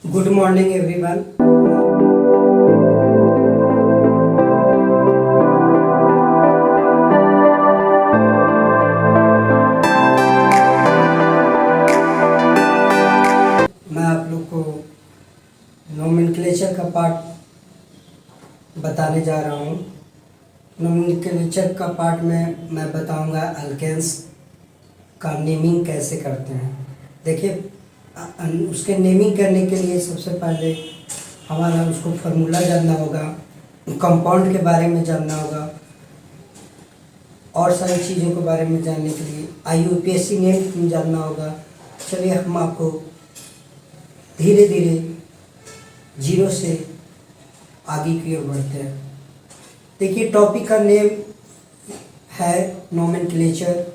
Good morning everyone. मैं आप लोग को नोमेनक्लेचर का पार्ट बताने जा रहा हूँ। नोमेनक्लेचर का पार्ट में मैं बताऊंगा अल्केन्स का नेमिंग कैसे करते हैं। देखिए, उसके नेमिंग करने के लिए सबसे पहले हमारा उसको फार्मूला जानना होगा, कंपाउंड के बारे में जानना होगा और सारी चीज़ों के बारे में जानने के लिए IUPAC नेम जानना होगा। चलिए हम आपको धीरे धीरे जीरो से आगे की ओर बढ़ते हैं। देखिए, टॉपिक का नेम है नोमेनक्लेचर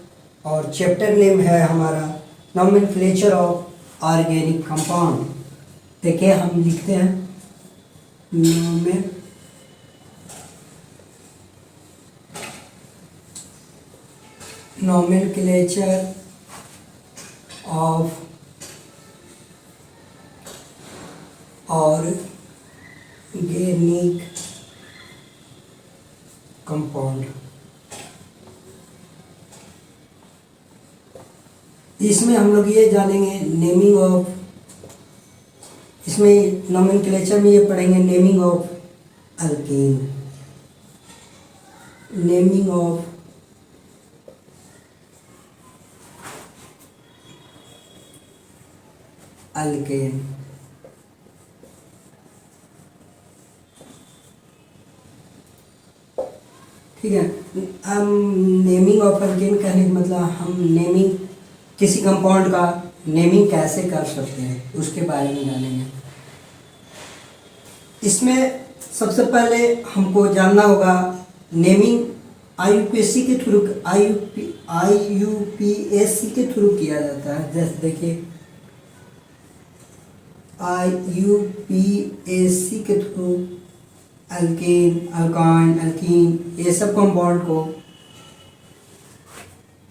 और चैप्टर नेम है हमारा नोमेनक्लेचर ऑफ ऑर्गेनिक कंपाउंड। देखिए, हम लिखते हैं नोमेनक्लेचर ऑफ ऑर्गेनिक कंपाउंड। इसमें हम लोग ये जानेंगे नेमिंग ऑफ, इसमें नोमेनक्लेचर में ये पढ़ेंगे naming of alkane, naming of alkane. ठीक है, हम नेमिंग ऑफ अल्केन कहने का मतलब हम नेमिंग किसी कंपाउंड का नेमिंग कैसे कर सकते हैं उसके बारे में जानेंगे। इसमें सबसे पहले हमको जानना होगा नेमिंग IUPAC के थ्रू IUPAC के थ्रू किया जाता है। जैसे देखिए, IUPAC के थ्रू अल्केन, अल्काइन, अल्कीन, ये सब कंपाउंड को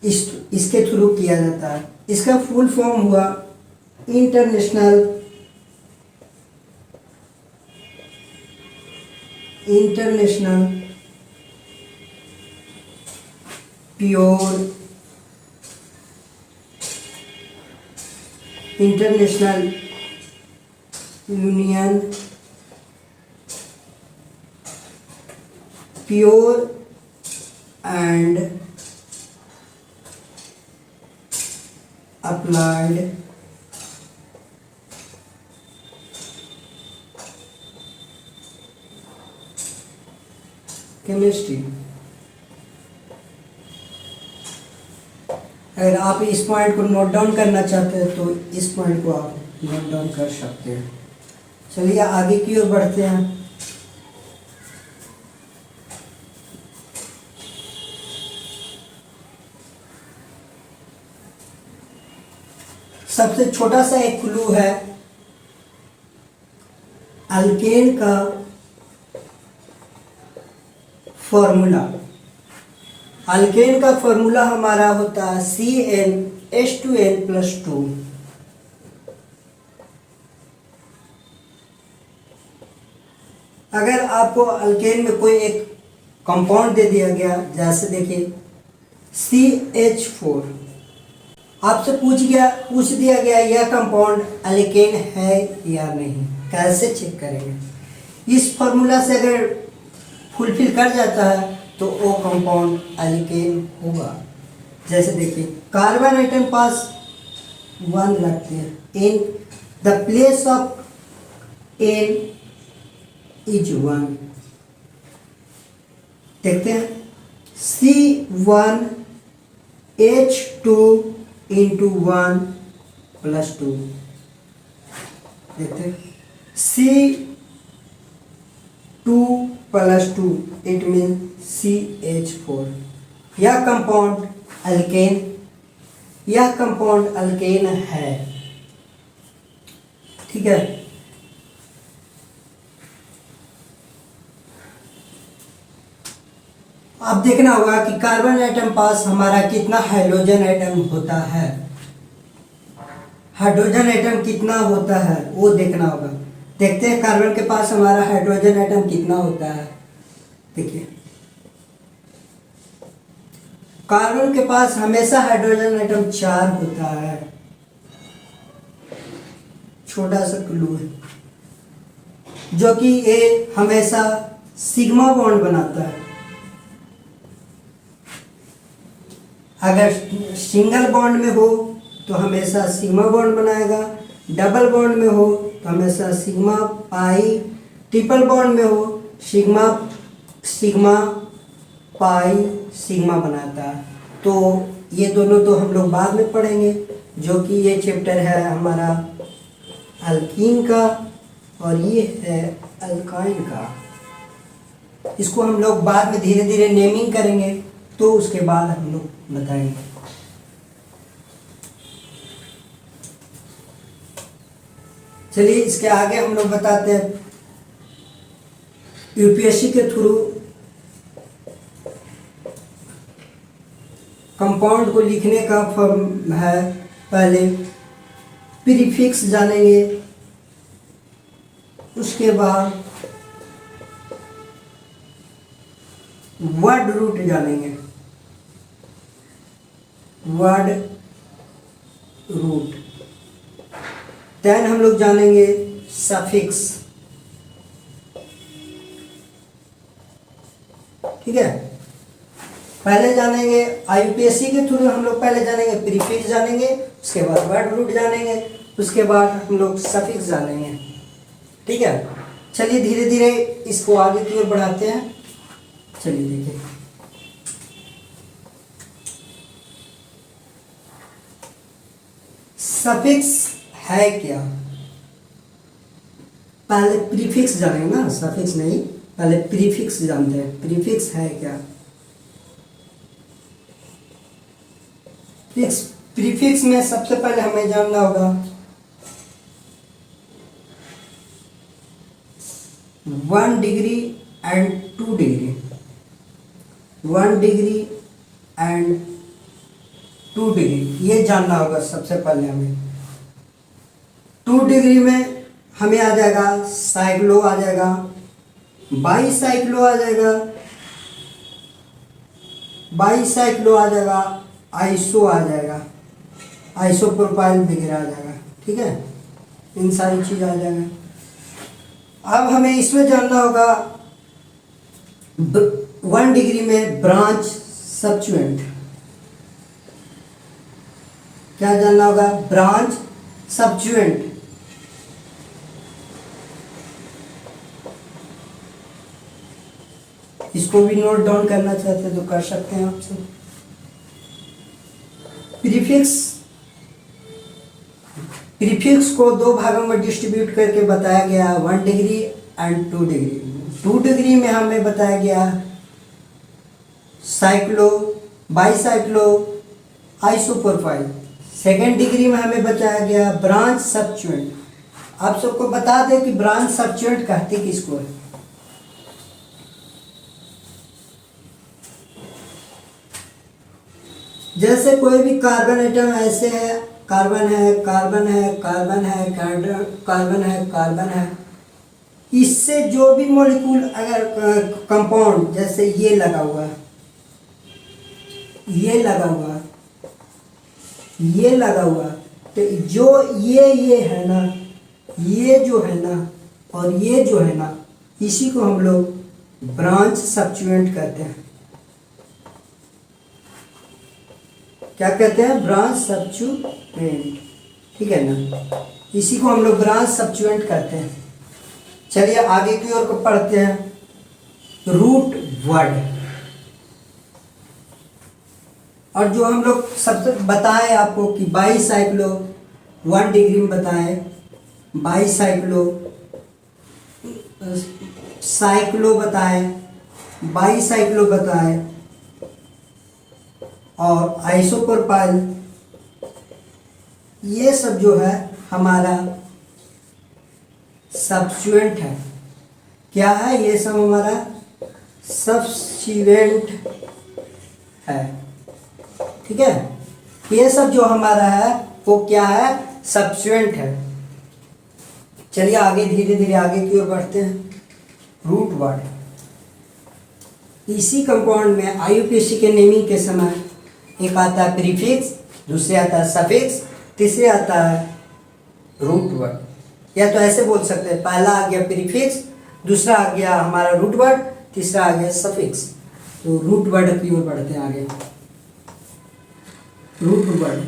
इसके थ्रू किया जाता है। इसका फुल फॉर्म हुआ international pure international union pure and applied chemistry. अगर आप इस पॉइंट को नोट डाउन करना चाहते हैं तो इस पॉइंट को आप नोट डाउन कर सकते हैं। चलिए आगे की ओर बढ़ते हैं। सबसे छोटा सा एक क्लू है अल्केन का फॉर्मूला। अल्केन का फॉर्मूला हमारा होता है CnH2n+2। अगर आपको अल्केन में कोई एक कंपाउंड दे दिया गया, जैसे देखिए CH4, आपसे पूछ दिया गया यह कंपाउंड अल्केन है या नहीं, कैसे चेक करेंगे? इस फॉर्मूला से अगर फुलफिल कर जाता है तो वो कंपाउंड अल्केन होगा। जैसे देखिए, कार्बन आइटम पास 1 रखते हैं, in the place of N is 1। देखते हैं C1H2 into 1 plus 2। देखते हैं C2 plus 2 it mean CH4। यह कंपाउंड अल्केन है। ठीक है, अब देखना होगा कि कार्बन एटम पास हमारा कितना हाइड्रोजन एटम होता है। हाइड्रोजन एटम कितना होता है वो देखना होगा। देखते हैं कार्बन के पास हमारा हाइड्रोजन एटम कितना होता है। देखिए कार्बन के पास हमेशा हाइड्रोजन एटम 4 होता है। छोटा सा क्लू है, जो कि ये हमेशा सिग्मा बॉन्ड बनाता है। अगर सिंगल बॉन्ड में हो तो हमेशा सिग्मा बॉन्ड बनाएगा, डबल बॉन्ड में हो तो हमेशा सिग्मा पाई, ट्रिपल बॉन्ड में हो सिग्मा सिग्मा पाई सिग्मा बनाता है। तो ये दोनों तो हम लोग बाद में पढ़ेंगे, जो कि ये चैप्टर है हमारा अल्कीन का और ये है अल्काइन का। इसको हम लोग बाद में धीरे धीरे नेमिंग करेंगे, तो उसके बाद हम लोग बताएंगे। चलिए इसके आगे हम लोग बताते हैं यूपीएससी के थ्रू कंपाउंड को लिखने का फॉर्म है। पहले प्रीफिक्स जानेंगे, उसके बाद वर्ड रूट जानेंगे। वर्ड रूट देन हम लोग जानेंगे सफिक्स। ठीक है, पहले जानेंगे यूपीएससी के थ्रू हम लोग पहले जानेंगे प्रीफिक्स जानेंगे, उसके बाद वर्ड रूट जानेंगे, उसके बाद हम लोग सफिक्स जानेंगे। ठीक है, चलिए धीरे धीरे इसको आगे की ओर बढ़ाते हैं। चलिए देखिए सफिक्स है क्या। पहले प्रीफिक्स जानेंगे ना, सफिक्स नहीं, पहले प्रीफिक्स जानते हैं। प्रीफिक्स है क्या। प्रीफिक्स में सबसे पहले हमें जानना होगा 1 degree and 2 degree. 1 degree and 2 degree ये जानना होगा सबसे पहले हमें। 2 डिग्री में हमें आ जाएगा साइक्लो आ जाएगा, बाईसाइक्लो आ जाएगा, बाईसाइक्लो आ जाएगा, आइसो आ जाएगा, आइसोप्रोपाइल वगैरह आ जाएगा। ठीक है, इन सारी चीज आ जाएगा। अब हमें इसमें जानना होगा 1 डिग्री में ब्रांच सब्स्टिट्यूएंट। क्या जानना होगा, ब्रांच सब्स्टिट्यूएंट। इसको भी नोट डाउन करना चाहते हैं तो कर सकते हैं आपसे। प्रीफिक्स को 2 भागों में डिस्ट्रीब्यूट करके बताया गया, 1 डिग्री एंड 2 डिग्री। 2 डिग्री में हमें बताया गया cyclo, bicyclo, isopropyl. 2nd degree में हमें बताया गया ब्रांच सब्स्टिट्यूएंट। आप सबको बता दें कि ब्रांच सब्स्टिट्यूएंट कहते किसको है। जैसे कोई भी कार्बन एटम ऐसे है, कार्बन है, कार्बन है, कार्बन है, कार्बन है, कार्बन है, इससे जो भी मॉलिक्यूल अगर कंपाउंड जैसे ये लगा हुआ, ये लगा हुआ, ये लगा हुआ, तो जो ये है ना, ये जो है ना और ये जो है ना, इसी को हम लोग ब्रांच सब्स्टिट्यूएंट कहते हैं। क्या कहते हैं, ब्रांच सब्स्टिट्यूएंट। ठीक है ना, इसी को हम लोग ब्रांच सब्स्टिट्यूएंट कहते हैं। चलिए आगे की ओर को पढ़ते हैं रूट वर्ड। और जो हम लोग सबसे बताएं आपको कि बाईसाइक्लो 1 डिग्री में बताएं, बाईसाइक्लो, साइक्लो बताएं, बाईसाइक्लो बताएं और आइसोप्रोपाइल, ये सब जो है हमारा सब्स्टिट्यूएंट है। क्या है, ये सब हमारा सब्स्टिट्यूएंट है। ठीक है, ये सब जो हमारा है वो क्या है, सब्स्टिट्यूएंट है। चलिए आगे धीरे धीरे आगे की ओर बढ़ते हैं। रूट वर्ड, इसी कंपाउंड में आईयूपीएसी के नेमिंग के समय एक आता है प्रीफिक्स, दूसरे आता है सफिक्स, तीसरे आता है रूट वर्ड। या तो ऐसे बोल सकते हैं, पहला आ गया प्रीफिक्स, दूसरा आ गया हमारा रूट वर्ड, तीसरा आ गया सफिक्स। तो रूट वर्ड की ओर बढ़ते हैं आगे। रूट वर्ड,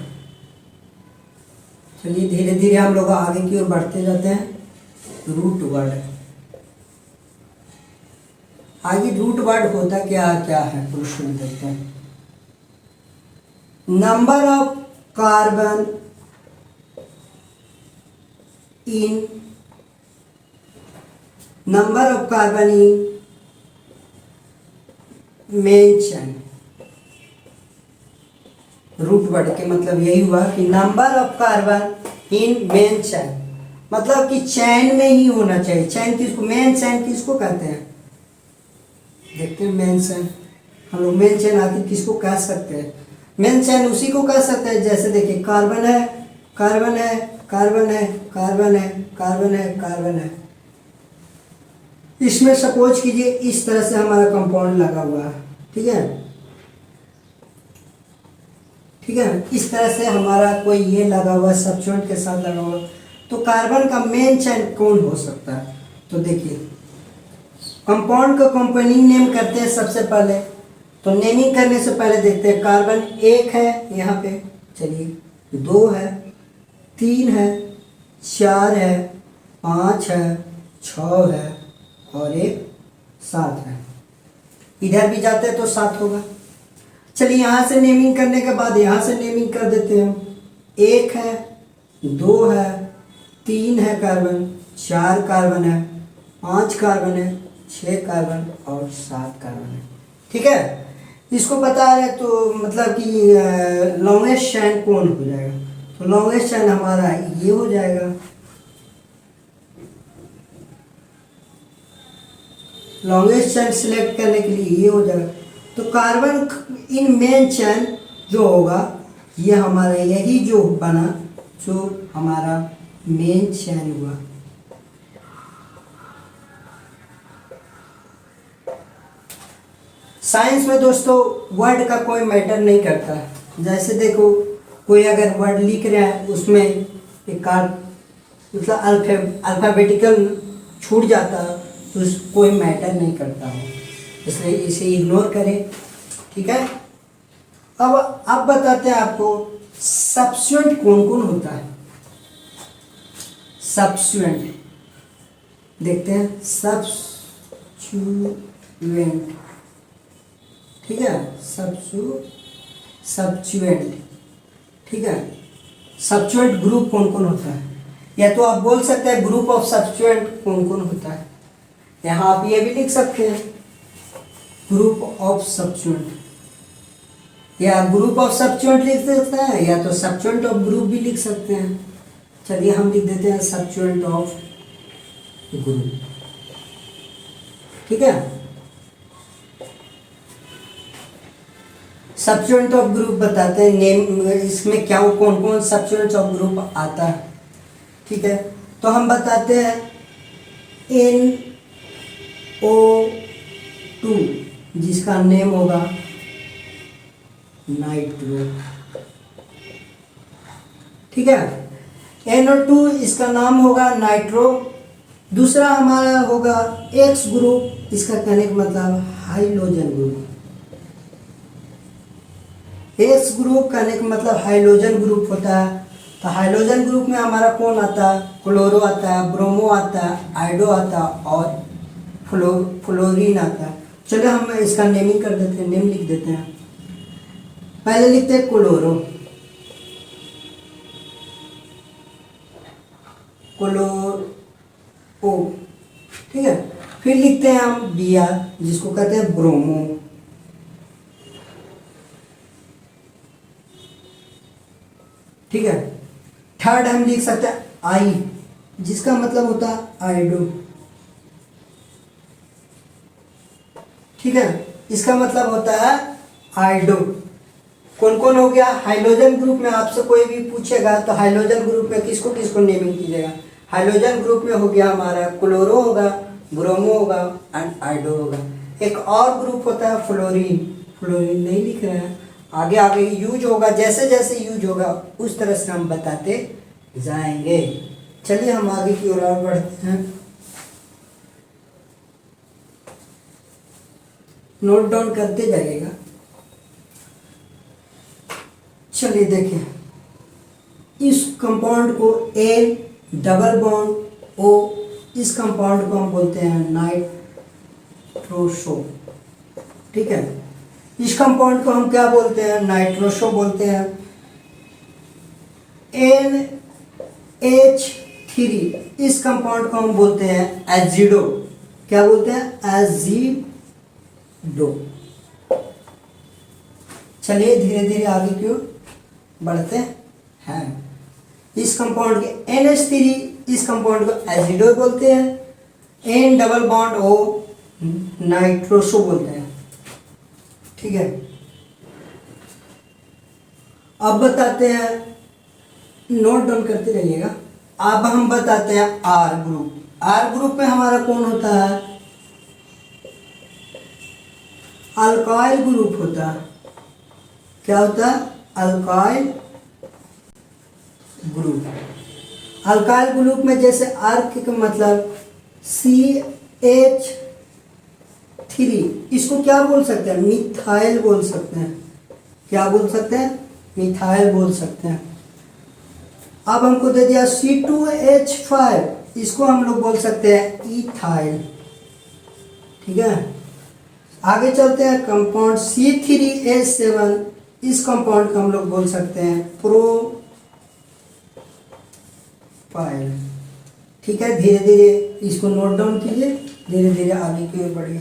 चलिए धीरे धीरे हम लोग आगे की ओर बढ़ते जाते हैं। रूट वर्ड, आगे रूट वर्ड होता क्या क्या है क्वेश्चन देखते हैं। Number of carbon in main chain. Root word के मतलब यही हुआ कि number of carbon in main chain, मतलब कि चैन में ही होना चाहिए। चैन किसको, मेन चैन किसको कहते हैं, देखते हैं। मेन चैन, हम लोग मेन चैन आखिर किसको कह सकते हैं। मेन चैन उसी को कह सकते हैं, जैसे देखिए कार्बन है, कार्बन है, कार्बन है, कार्बन है, कार्बन है, कार्बन है। इसमें सपोज कीजिए इस तरह से हमारा कंपाउंड लगा हुआ है, ठीक है, ठीक है। इस तरह से हमारा कोई ये लगा हुआ सब्स्टिट्यूएंट के साथ लगा हुआ, तो कार्बन का मेन चैन कौन हो सकता है। तो देखिए कंपाउंड का कंपाउंडिंग नेम करते हैं सबसे पहले। तो नेमिंग करने से पहले देखते हैं, कार्बन एक है यहाँ पे, चलिए दो है, तीन है, चार है, पाँच है, छः है और एक सात है। इधर भी जाते हैं तो सात होगा। चलिए यहाँ से नेमिंग करने के बाद यहाँ से नेमिंग कर देते हैं हम। एक है, दो है, तीन है कार्बन, चार कार्बन है, पाँच कार्बन है, छः कार्बन और सात कार्बन है, ठीक है। इसको बता रहे तो मतलब कि लॉन्गेस्ट चैन कौन हो जाएगा, तो लॉन्गेस्ट चैन हमारा ये हो जाएगा। लॉन्गेस्ट चैन सिलेक्ट करने के लिए ये हो जाएगा। तो कार्बन इन मेन चैन जो होगा ये हमारा यही जो बना, जो हमारा मेन चैन हुआ। साइंस में दोस्तों वर्ड का कोई मैटर नहीं करता। जैसे देखो कोई अगर वर्ड लिख रहा है उसमें एक मतलब अल्फ़ाबेटिकल छूट जाता है तो कोई मैटर नहीं करता हो, इसलिए इसे इग्नोर करें, ठीक है। अब बताते हैं आपको सब्स्टिट्यूएंट कौन कौन होता है। सब्स्टिट्यूएंट देखते हैं, सब्स्टिट्यूएंट, ठीक है, सब्स्टिट्यूएंट, ठीक है। सब्स्टिट्यूएंट ग्रुप कौन कौन होता है, या तो आप बोल सकते हैं ग्रुप ऑफ सब्स्टिट्यूएंट कौन कौन होता है। यहाँ आप ये भी लिख सकते हैं ग्रुप ऑफ सब्स्टिट्यूएंट, या ग्रुप ऑफ सब्स्टिट्यूएंट लिख सकते हैं, या तो सब्स्टिट्यूएंट ऑफ ग्रुप भी लिख सकते हैं। चलिए हम लिख देते हैं सब्स्टिट्यूएंट ऑफ ग्रुप, ठीक है। सब्स्टिट्यूएंट ऑफ ग्रुप बताते हैं नेम, इसमें क्या कौन कौन सब्स्टिट्यूएंट ऑफ ग्रुप आता है, ठीक है। तो हम बताते हैं NO2 जिसका नेम होगा नाइट्रो, ठीक है। NO2 इसका नाम होगा नाइट्रो। दूसरा हमारा होगा X ग्रुप, इसका कहने का मतलब हाइड्रोजन ग्रुप। X ग्रुप कहने का मतलब हाइड्रोजन ग्रुप होता है। तो हाइड्रोजन ग्रुप में हमारा कौन आता है, क्लोरो आता है, ब्रोमो आता है, आयोडो आता है और फ्लोरीन आता है। चलो हम इसका नेमिंग कर देते हैं, नेम लिख देते हैं। पहले लिखते हैं क्लोरो, क्लोरो, ठीक है। फिर लिखते हैं हम Br जिसको कहते हैं ब्रोमो, ठीक है। थर्ड हम लिख सकते हैं आई जिसका मतलब होता है आयोडो, ठीक है। इसका मतलब होता है आयोडो, कौन कौन हो गया? हाइड्रोजन ग्रुप में आपसे कोई भी पूछेगा तो हाइड्रोजन ग्रुप में किसको किसको नेमिंग कीजिएगा? हाइड्रोजन ग्रुप में हो गया हमारा क्लोरो होगा, ब्रोमो होगा एंड आयोडो होगा। एक और ग्रुप होता है फ्लोरीन, फ्लोरीन नहीं लिख रहे हैं, आगे आगे यूज होगा, जैसे जैसे यूज होगा उस तरह से हम बताते जाएंगे। चलिए हम आगे की ओर और बढ़ते हैं, नोट डाउन करते जाइएगा। चलिए देखिए, इस कंपाउंड को ए डबल बॉन्ड ओ, इस कंपाउंड को हम बोलते हैं नाइट्रोसो, ठीक है। इस कंपाउंड को हम क्या बोलते हैं? नाइट्रोसो बोलते हैं। NH3, इस कंपाउंड को हम बोलते हैं एजिडो। क्या बोलते हैं? एजिडो। चलिए धीरे धीरे आगे की ओर बढ़ते हैं। इस कंपाउंड के NH3, इस कंपाउंड को एजिडो बोलते हैं। N double bond O nitroso बोलते हैं, ठीक है। अब बताते हैं, नोट डाउन करते रहिएगा। अब हम बताते हैं R ग्रुप। R ग्रुप में हमारा कौन होता है? अल्काइल ग्रुप होता है। क्या होता है? Alkyl group. अल्काइल ग्रुप में जैसे आर्क का मतलब CH3, इसको क्या बोल सकते हैं? मिथाइल बोल सकते हैं। क्या बोल सकते हैं? मिथाइल बोल सकते हैं। अब हमको दे दिया C2H5, इसको हम लोग बोल सकते हैं इथाइल, ठीक है। आगे चलते हैं, कंपाउंड C3H7, इस कंपाउंड को हम लोग बोल सकते हैं प्रोपाइल, ठीक है। धीरे धीरे इसको नोट डाउन कीजिए, धीरे धीरे आगे की ओर बढ़िए।